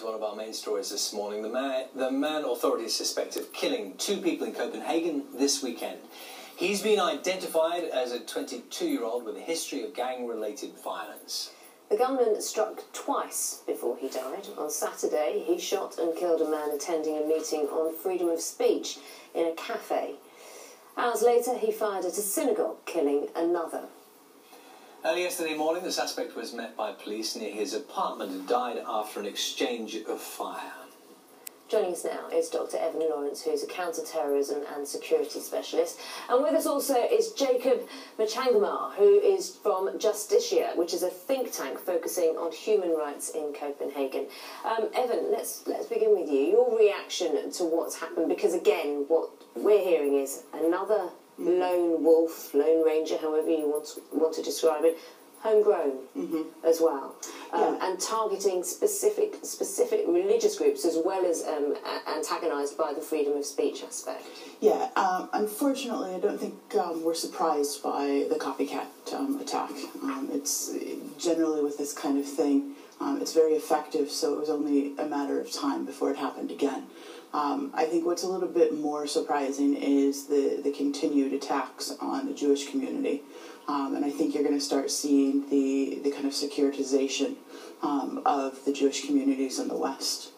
to one of our main stories this morning. The man authorities suspect of killing 2 people in Copenhagen this weekend. He's been identified as a 22-year-old with a history of gang-related violence. The gunman struck twice before he died. On Saturday, he shot and killed a man attending a meeting on freedom of speech in a cafe. Hours later, he fired at a synagogue, killing another. Early yesterday morning, the suspect was met by police near his apartment and died after an exchange of fire. Joining us now is Dr. Evan Lawrence, who is a counter-terrorism and security specialist. And with us also is Jacob Machangamar, who is from Justitia, which is a think tank focusing on human rights in Copenhagen. Evan, let's begin with you. Your reaction to what's happened, because again, what we're hearing is another lone wolf, lone ranger, however you want to describe it, homegrown as well, and targeting specific religious groups as well as antagonised by the freedom of speech aspect. Yeah, unfortunately, I don't think we're surprised by the copycat attack. It's generally with this kind of thing, it's very effective, so it was only a matter of time before it happened again. I think what's a little bit more surprising is the continued attacks on the Jewish community. And I think you're going to start seeing the kind of securitization of the Jewish communities in the West.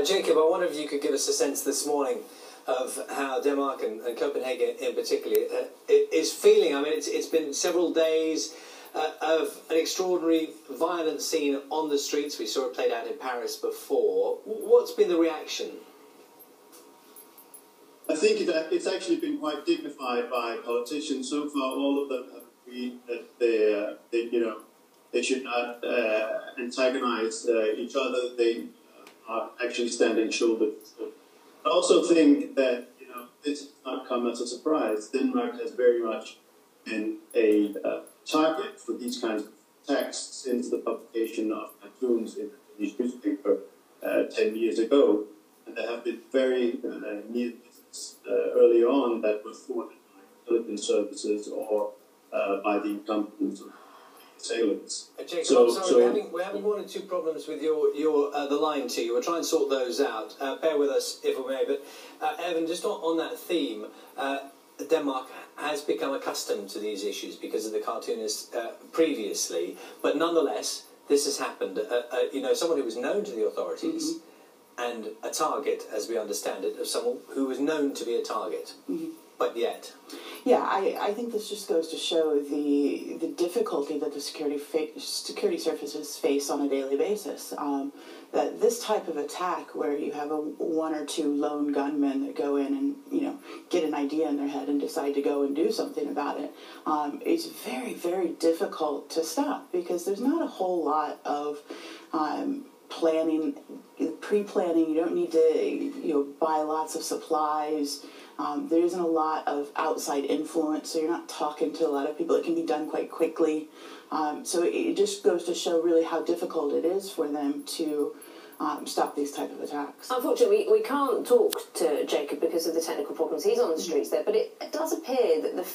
Jacob, I wonder if you could give us a sense this morning of how Denmark and Copenhagen in particular is feeling. I mean, it's been several days of an extraordinary violent scene on the streets. We saw it played out in Paris before. What's been the reaction? I think it's actually been quite dignified by politicians. So far, all of them have agreed that they should not antagonize each other. They are actually standing shoulder to shoulder. I also think that this has not come as a surprise. Denmark has very much been a target for these kinds of attacks since the publication of cartoons in the Danish newspaper 10 years ago, and there have been very near early on that were thwarted by intelligence services or by the incumbents of assailants. Jacob, I'm sorry, we're having 1 or 2 problems with the line to you. We'll try and sort those out. Bear with us if we may. But Evan, just on that theme, Denmark has become accustomed to these issues because of the cartoonists previously. But nonetheless, this has happened. Someone who was known to the authorities. And a target, as we understand it, of someone who was known to be a target, but yet. Yeah, I think this just goes to show the difficulty that the security services face on a daily basis. That this type of attack, where you have 1 or 2 lone gunmen that go in and get an idea in their head and decide to go and do something about it, is very, very difficult to stop because there's not a whole lot of pre-planning. You don't need to buy lots of supplies. There isn't a lot of outside influence, so you're not talking to a lot of people. It can be done quite quickly. So it just goes to show really how difficult it is for them to stop these type of attacks. Unfortunately, we can't talk to Jacob because of the technical problems. He's on the streets there, but it does appear that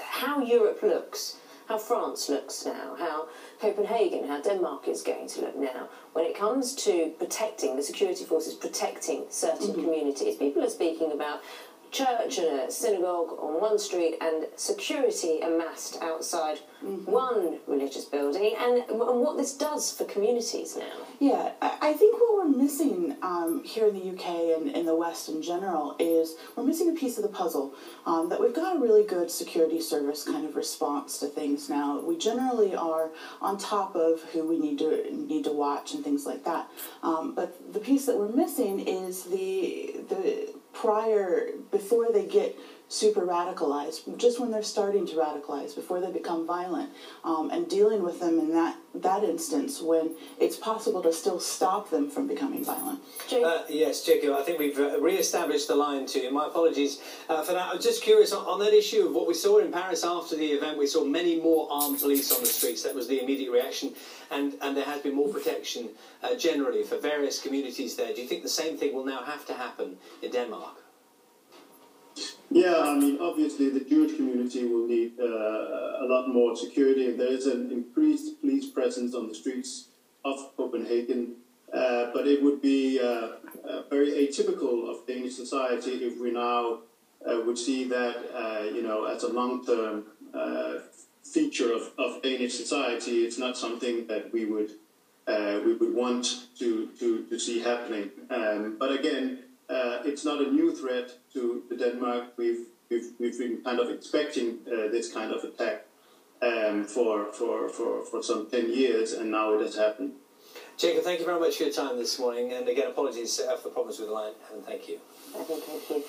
how Europe looks, how France looks now, how Copenhagen, how Denmark is going to look now, when it comes to protecting, the security forces protecting certain communities. People are speaking about church and a synagogue on one street and security amassed outside one religious building, and what this does for communities now. Yeah, I think what we're missing here in the UK and in the West in general is we're missing a piece of the puzzle, that we've got a really good security service kind of response to things now. We generally are on top of who we need to watch and things like that. But the piece that we're missing is the prior, before they get super radicalized, just when they're starting to radicalize, before they become violent, and dealing with them in that instance when it's possible to still stop them from becoming violent. Yes, Jacob, I think we've re-established the line to you. My apologies for that. I was just curious on that issue of what we saw in Paris after the event. We saw many more armed police on the streets. That was the immediate reaction, and there has been more protection generally for various communities there. Do you think the same thing will now have to happen in Denmark? Yeah, I mean, obviously the Jewish community will need a lot more security. If there is an increased police presence on the streets of Copenhagen, but it would be very atypical of Danish society if we now would see that, as a long-term feature of Danish society. It's not something that we would want to see happening. But again, it's not a new threat to Denmark. We've been kind of expecting this kind of attack for some 10 years, and now it has happened. Jacob, thank you very much for your time this morning, and again, apologies for the problems with the line, and thank you. Thank you. 1:15.